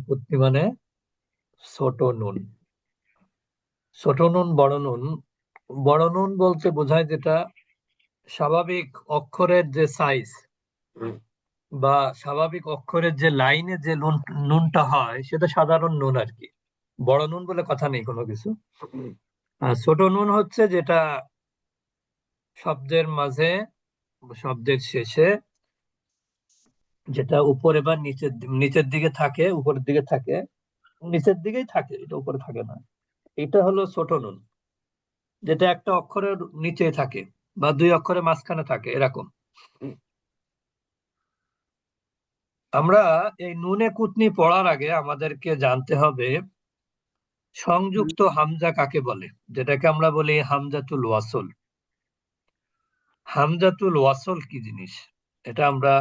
কুতনি মানে ছোট নুন। ছোট নুন বড় নুন। বড় নুন বলতে বোঝায় যেটা স্বাভাবিক অক্ষরের যে সাইজ বা স্বাভাবিক অক্ষরের যে লাইনে যে নুনটা হয় সেটা সাধারণ নুন আর কি। বড় নুন বলে কথা নেই কোনো কিছু। আর ছোট নুন হচ্ছে যেটা শব্দের মাঝে, শব্দের শেষে, যেটা উপরে বা নিচের দিকে থাকে, উপরের দিকে থাকে, নিচের দিকেই থাকে, এটা উপরে থাকে না। এটা হলো ছোট নুন, যেটা একটা অক্ষরের নিচে থাকে বা দুই অক্ষরের মাঝখানে থাকে এরকম। আমরা এই নুনে কুতনি পড়ার আগে আমাদেরকে জানতে হবে সংযুক্ত হামজা কাকে বলে, যেটাকে আমরা বলি হামজাতুল ওয়াসল। হামজাতুল ওয়াসল কি জিনিস এটা আমরা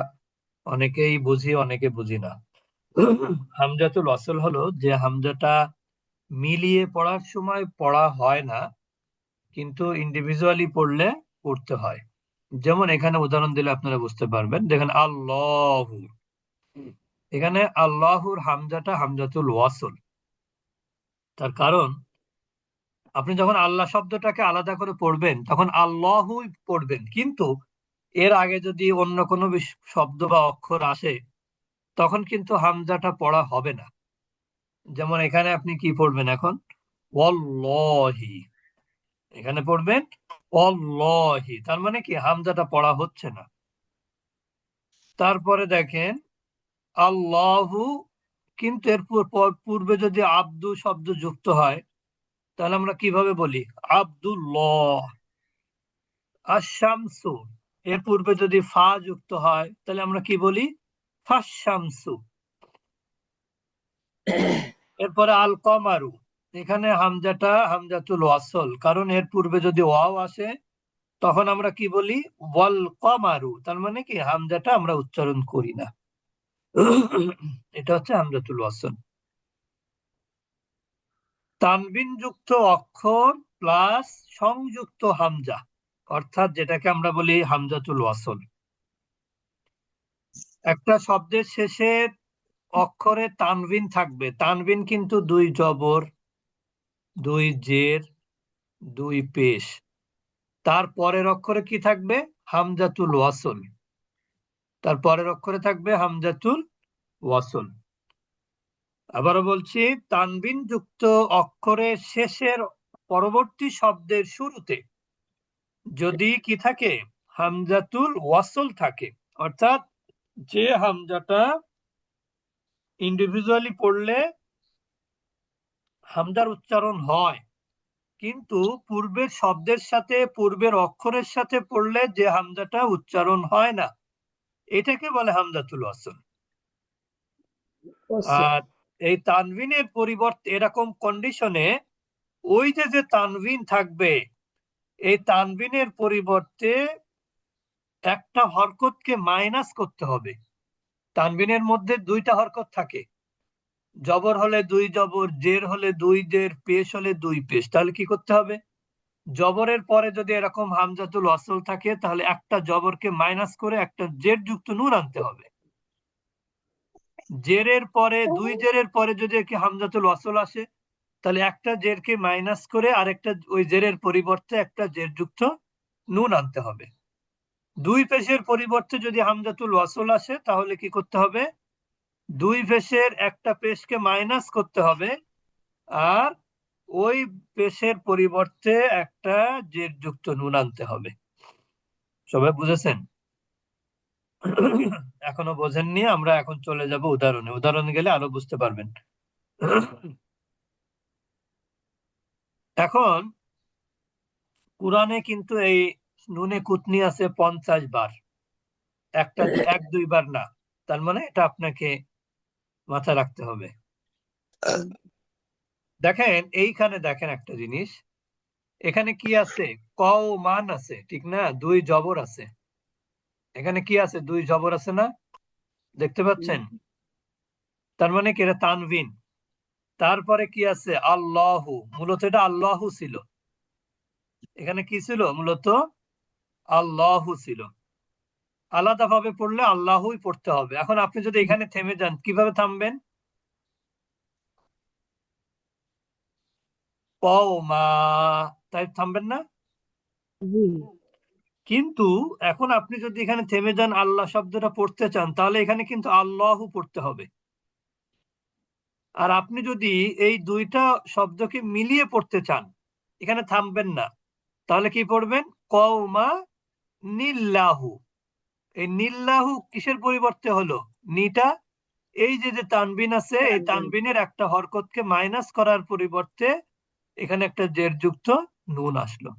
অনেকেই বুঝি, অনেকে বুঝি না। হামজাতুল ওয়াসল হলো যে হামজাটা মিলিয়ে পড়ার সময় পড়া হয় না, কিন্তু ইন্ডিভিজুয়ালি পড়তে হয়। যেমন এখানে উদাহরণ দিলে আপনারা বুঝতে পারবেন। দেখেন আল্লাহু, এখানে আল্লাহুর হামজাটা হামজাতুল ওয়াসল। তার কারণ আপনি যখন আল্লাহ শব্দটাকে আলাদা করে পড়বেন তখন আল্লাহুই পড়বেন, কিন্তু এর আগে যদি অন্য কোনো শব্দ বা অক্ষর আসে তখন কিন্তু হামজাটা পড়া হবে না। যেমন এখানে আপনি কি পড়বেন এখন? ওয়াল্লাহি, এখানে পড়বেন ওয়াল্লাহি, তার মানে কি হামজাটা পড়া হচ্ছে না। তারপরে দেখেন আল্লাহু, কিন্তু এর পূর্বে যদি আব্দু শব্দ যুক্ত হয় তাহলে আমরা কিভাবে বলি? আব্দুল্লাহ। আশ-শামসু, এর পূর্বে যদি ফা যুক্ত হয় তাহলে আমরা কি বলি? ফাশ-শামসু। এরপরে আল কমারু, এখানে হামজাটা হামজাতুল ওয়াসল, কারণ এর পূর্বে যদি ওয়াও আসে তখন আমরা কি বলি? ওয়াল কমারু, তার মানে কি হামজাটা আমরা উচ্চারণ করি না। এটা হচ্ছে হামজাতুল ওয়াসল। তানবিন যুক্ত অক্ষর প্লাস সংযুক্ত হামজা, অর্থাৎ যেটাকে আমরা বলি হামজাতুল ওয়াসল। একটা শব্দের শেষে অক্ষরে তানবিন থাকবে। তানবিন কিন্তু দুই জবর, দুই জের, দুই পেশ। তার পরের অক্ষরে কি থাকবে? হামজাতুল ওয়াসল। তার পরের অক্ষরে থাকবে হামজাতুল ওয়াসল। আবারও বলছি, তানবিন যুক্ত অক্ষরের শেষের পরবর্তী শব্দের শুরুতে যদি কি থাকে? হামজাতুল ওয়াসল থাকে। অর্থাৎ যে হামজাটা ইন্ডিভিজুয়ালি পড়লে হামজার উচ্চারণ হয়, কিন্তু পূর্বের শব্দের সাথে, পূর্বের অক্ষরের সাথে পড়লে যে হামজাটা উচ্চারণ হয় না, এটাকে বলে হামজাতুল ওয়াসল। আর এই তানবিনের পরিবর্তে এরকম কন্ডিশনে ওই যে তানবিন থাকবে, এই তানবিনের পরিবর্তে একটা হরকতকে মাইনাস করতে হবে। তানবিনের মধ্যে দুইটা হরকত থাকে, জবর হলে দুই জবর, জের হলে দুই জের, পেশ হলে দুই পেশ। তাহলে কি করতে হবে? জবরের পরে যদি এরকম হামজাতুল ওয়াসল থাকে তাহলে একটা জবরকে মাইনাস করে একটা জের যুক্ত নুন আনতে হবে। জেরের পরে, দুই জেরের পরে যদি কি হামজাতুল ওয়াসল আসে তাহলে একটা জেরকে মাইনাস করে আরেকটা ওই জেরের পরিবর্তে একটা জের যুক্ত নুন আনতে হবে। দুই পেশের পরিবর্তে যদি হামজাতুল ওয়াসল আসে তাহলে কি করতে হবে? দুই পেশের একটা পেশকে মাইনাস করতে হবে, আর ওই পেশের পরিবর্তে একটা জের যুক্ত নুন আনতে হবে। সবাই বুঝেছেন? এখনো বোঝেননি? আমরা এখন চলে যাব উদাহরণে। উদাহরণে গেলে আরো বুঝতে পারবেন। এখন কুরআনে কিন্তু এই নুনে কুতনি আছে 50 বার, এক দুইবার না। তার মানে এটা আপনাকে মাথায় রাখতে হবে। দেখেন এইখানে, দেখেন একটা জিনিস, এখানে কি আছে? কওমান আছে, ঠিক না? দুই জবর আছে। এখানে কি আছে? দুই জবর আছে না? দেখতে পাচ্ছেন? তার মানে কি? এটা তানবিন। তারপরে কি আছে? আল্লাহু, মূলত এটা আল্লাহু ছিল। এখানে কি ছিল? মূলত আল্লাহু ছিল। আলাদাভাবে পড়লে আল্লাহুই পড়তে হবে। এখন আপনি যদি এখানে থেমে যান, কিভাবে থামবেন? কওমা, তাই থামবেন না? জি কিন্তু এখন আপনি যদি এখানে থেমে যান, আল্লাহ শব্দটা পড়তে চান, তাহলে এখানে কিন্তু আল্লাহু পড়তে হবে। আর আপনি যদি এই দুইটা শব্দকে মিলিয়ে পড়তে চান, এখানে থামবেন না, তাহলে কি পড়বেন? কওমা নিল্লাহু। এই নিল্লাহু কিসের পরিবর্তে হলো? নিটা, এই যে যে তানবিন আছে, এই তানবিনের একটা হরকতকে মাইনাস করার পরিবর্তে এখানে একটা জের যুক্ত নুন আসলো।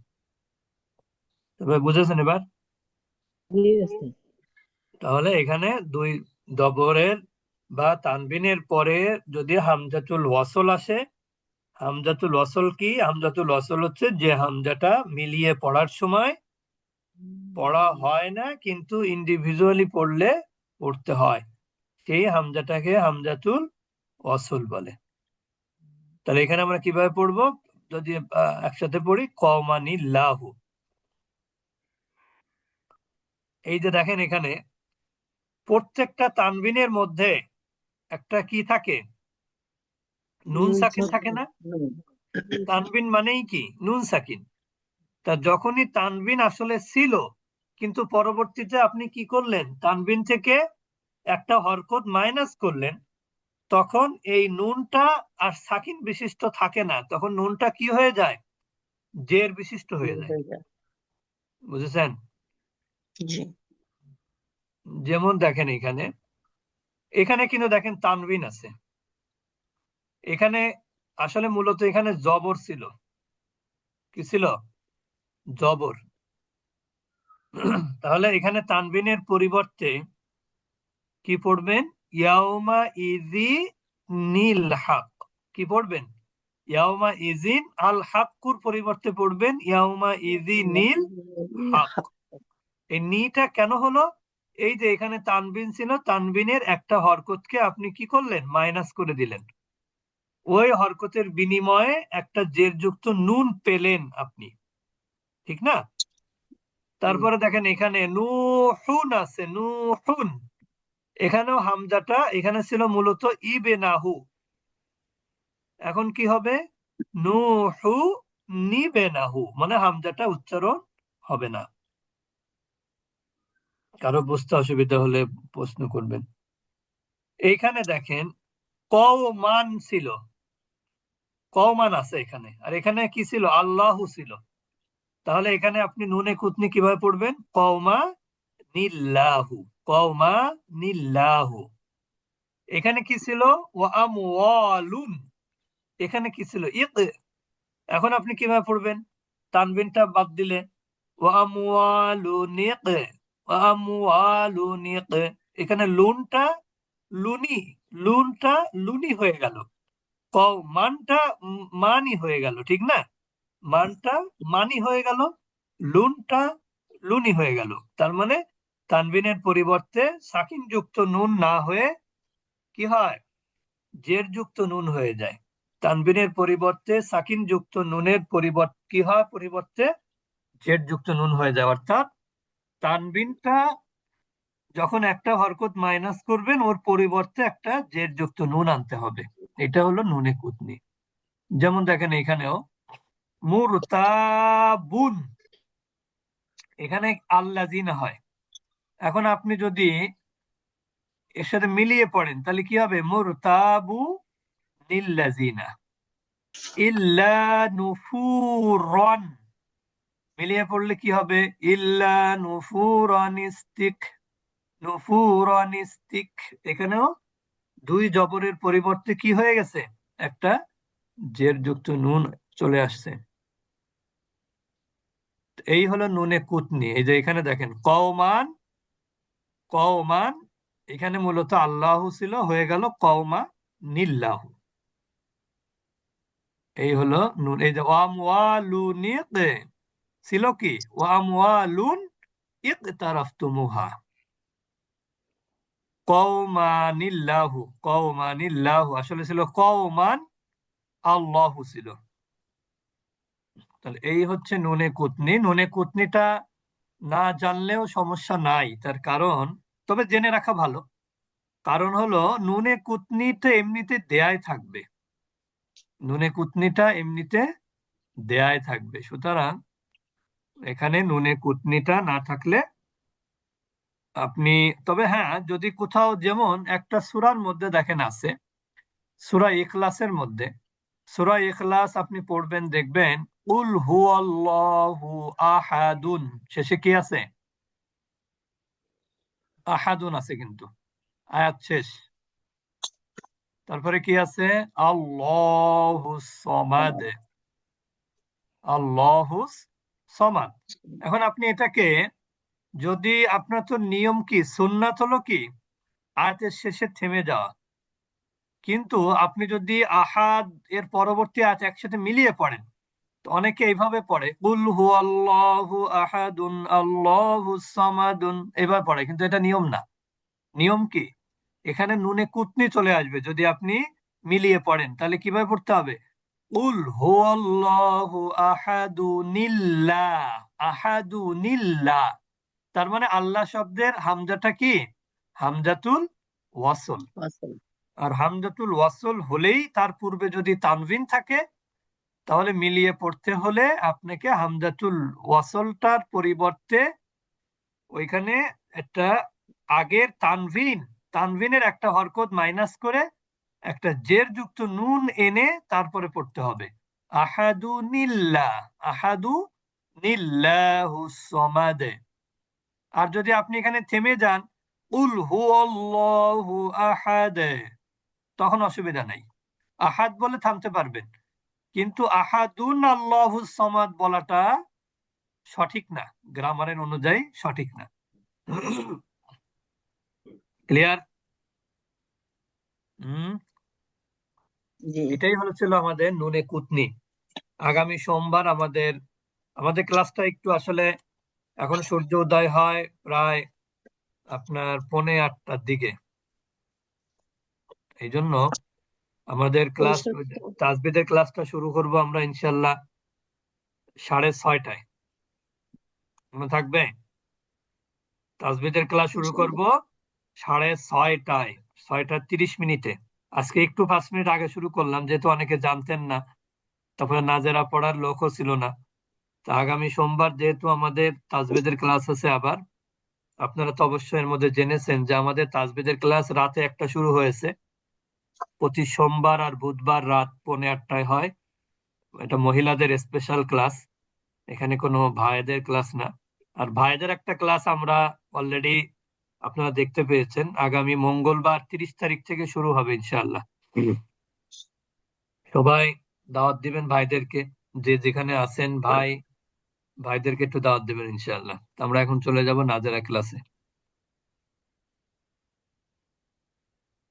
তবে বুঝেছেন এবার? জি ওস্তাদ। তাহলে এখানে দুই দবরের বা তানবিনের পরে যদি হামজাতুল ওয়াসল আসে, হামজাতুল ওয়াসল কি? হামজাতুল ওয়াসল হচ্ছে যে হামজাটা মিলিয়ে পড়ার সময় পড়া হয় না, কিন্তু ইন্ডিভিজুয়ালি পড়লে পড়তে হয়, সেই হামজাটাকে হামজাতুল ওয়াসল বলে। তাহলে এখানে আমরা কিভাবে পড়বো? যদি একসাথে পড়ি, কওমানিল্লাহু। এই যে দেখেন, এখানে প্রত্যেকটা তানবিনের মধ্যে একটা কি থাকে? নুন সাকিন থাকে না? তানবিন মানেই কি? নুন সাকিন। তা যখনই তানবিন আসলে ছিল, কিন্তু পরবর্তীতে আপনি কি করলেন? তানবিন থেকে একটা হরকত মাইনাস করলেন, তখন এই নুনটা আর সাকিন বিশিষ্ট থাকে না, তখন নুনটা কি হয়ে যায়? জের বিশিষ্ট হয়ে যায়। বুঝেছেন? জি যেমন দেখেন এখানে, এখানে কিন্তু দেখেন তানবিন আছে। এখানে আসলে মূলত এখানে জবর ছিল। কি ছিল? জবর। তাহলে এখানে তানবিনের পরিবর্তে কি পড়বেন? ইয়াউমা ইজি নীল হক। কি পড়বেন? ইয়াউমা ইজিন আল হাক্কুর পরিবর্তে পড়বেন ইয়াউমা ইজি নীল হক। এই নিটা কেন হলো? এই যে এখানে তানবিন ছিল, তানবিনের একটা হরকতকে আপনি কি করলেন? মাইনাস করে দিলেন। ওই হরকতের বিনিময়ে একটা জেরযুক্ত নুন পেলেন আপনি, ঠিক না? তারপরে দেখেন এখানে নুহুন আছে, নুহুন। এখানেও হামজাটা এখানে ছিল মূলত ইবেনাহু। এখন কি হবে? নুহু নিবেনাহু, মানে হামজাটা উচ্চারণ হবে না। কারো বুঝতে অসুবিধা হলে প্রশ্ন করবেন। এইখানে দেখেন কওমান ছিল, কওমান আছে এখানে, আর এখানে কি ছিল? আল্লাহু ছিল। তাহলে এখানে আপনি নুনে কুতনি কিভাবে পড়বেন? কওমা নিল্লাহু, কওমা নিল্লাহু। এখানে কি ছিল? ওয়া আমওয়ালুন। এখানে কি ছিল? ইক। এখন আপনি কিভাবে পড়বেন? তানবিনটা বাদ দিলে ওয়া আমওয়ালুন ইক, ওয়া আমওয়ালুন ইক। এখানে লুনটা লুনি, লুনটা লুনি হয়ে গেল। মানটা মানি হয়ে গেল, ঠিক না? মানটা মানি হয়ে গেল, লুনটা লুনি হয়ে গেল। তার মানে তানবিনের পরিবর্তে সাকিন যুক্ত নুন না হয়ে কি হয়? জের যুক্ত নুন হয়ে যায়। তানবিনের পরিবর্তে সাকিন যুক্ত নুনের পরিবর্তে কি হয়? পরিবর্তে জের যুক্ত নুন হয়ে যায়। অর্থাৎ তানবিনটা যখন একটা হরকত মাইনাস করবেন, ওর পরিবর্তে একটা জের যুক্ত নুন আনতে হবে। এটা হলো নুনে কুতনি। যেমন দেখেন এখানেও মুরতাবুন, এখানে আল্লাযিনা হয়। এখন আপনি যদি এর সাথে মিলিয়ে পড়েন, তাহলে কি হবে? মুরতাবু লিল্লাযিনা ইল্লা নুফুরন। মিলিয়ে পড়লে কি হবে? ইল্লা নুফুরানিস্তিক, নুফুরানিস্তিক। এখানেও দুই জবরের পরিবর্তে কি হয়ে গেছে? একটা জের যুক্ত নুন চলে আসছে। এই হলো নুনে কুতনি। এই যে এখানে দেখেন কওমান, কওমান, এখানে মূলত আল্লাহ ছিল, হয়ে গেল কওমা নিল্লাহু। এই হলো নুন। এই যে ওয়ামওয়ালুনিক ছিল কি? ওয়ামওয়ালুন ইকতারাফতুমুহা। কওমানিল্লাহু, কওমানিল্লাহু আসলে ছিল কওমান আল্লাহু ছিল। তাহলে এই হচ্ছে নুনে কুতনি। নুনে কুতনিটা না জানলেও সমস্যা নাই, তার কারণ, তবে জেনে রাখা ভালো। কারণ হলো নুনে কুতনিটা এমনিতে দেয়াই থাকবে, নুনে কুতনিটা এমনিতে দেয়াই থাকবে। সুতরাং এখানে নুনে কুটনিটা না থাকলে আপনি, তবে হ্যাঁ, যদি কোথাও যেমন একটা সূরার মধ্যে দেখেন আছে, সূরা ইখলাসের মধ্যে, সূরা ইখলাস আপনি পড়বেন দেখবেন কুল হুয়াল্লাহু আহাদুন, শেষে কি আছে? আহাদুন আছে কিন্তু, আয়াত শেষ। তারপরে কি আছে? আল্লাহুস সমাদ, আল্লাহুস সমাদ। এখন আপনি এটাকে, যদি আপনার তো নিয়ম কি, সুন্নাত হলো কি আয়াতের শেষে থেমে যাওয়া, কিন্তু আপনি যদি আহাদ এর পরবর্তী আয়াত একসাথে মিলিয়ে পড়েন, তো অনেকে এইভাবে পড়ে কুল হুয়াল্লাহু আহাদুন আল্লাহুস সামাদুন, এইভাবে পড়ে, কিন্তু এটা নিয়ম না। নিয়ম কি, এখানে নুনে কুতনি চলে আসবে যদি আপনি মিলিয়ে পড়েন। তাহলে কিভাবে পড়তে হবে? কুল হুয়াল্লাহু আহাদুনিল্লাহ, আহাদুনিল্লাহ। তার মানে আল্লাহ শব্দের হামজাটা কি? হামজাতুল ওয়াসল। ওয়াসল। আর হামজাতুল ওয়াসল হলেই তার পূর্বে যদি তানভিন থাকে, তাহলে মিলিয়ে পড়তে হলে আপনাকে হামজাতুল ওয়াসলটার পরিবর্তে ওইখানে একটা আগের তানভিনের একটা হরকত মাইনাস করে একটা জের যুক্ত নুন এনে তারপরে পড়তে হবে আহাদু নিল্লাহ, আহাদু নিল্লাহুস সমাদে। আর যদি আপনি এখানে থেমে যান উল হুয়াল্লাহু আহাদ, তখন অসুবিধা নাই, আহাদ বলে থামতে পারবেন। কিন্তু আহাদুন আল্লাহুস সামাদ বলাটা সঠিক না, গ্রামারের অনুযায়ী সঠিক না। ক্লিয়ার? জি এটাই হচ্ছিল আমাদের নুনে কুতনি। আগামী সোমবার আমাদের আমাদের ক্লাসটা একটু আসলে, এখন সূর্য উদয় হয় প্রায় আপনার 7:45টার দিকে, এই জন্য আমাদের ক্লাস, তাসবিদের ক্লাসটা শুরু করব আমরা ইনশাল্লাহ 6:30টায়। মনে থাকবে? তাসবিদের ক্লাস শুরু করব 6:30টায়, 6:30 আজকে একটু 5 মিনিট আগে শুরু করলাম, যেহেতু অনেকে জানতেন না, তারপরে নাজেরা পড়ার লোকও ছিল না। তা আগামী সোমবার যেহেতু আমাদের তাজবিদের ক্লাস আছে আবার, আপনারা তো অবশ্যই এর মধ্যে জেনেছেন যে আমাদের তাজবিদের ক্লাস রাতে একটা শুরু হয়েছে, প্রতি সোমবার আর বুধবার রাত 8:45টায় হয়। এটা মহিলাদের স্পেশাল ক্লাস, এখানে কোনো ভাইদের ক্লাস না। আর ভাইদের একটা ক্লাস আমরা অলরেডি আপনারা দেখতে পেয়েছেন, আগামী মঙ্গলবার 30 তারিখ থেকে শুরু হবে ইনশাআল্লাহ। সবাই দাওয়াত দিবেন ভাইদেরকে, যে যেখানে আছেন ভাইদেরকে একটু দাওয়াত দিবেন ইনশাআল্লাহ। আমরা এখন চলে যাব নাজেরা ক্লাসে।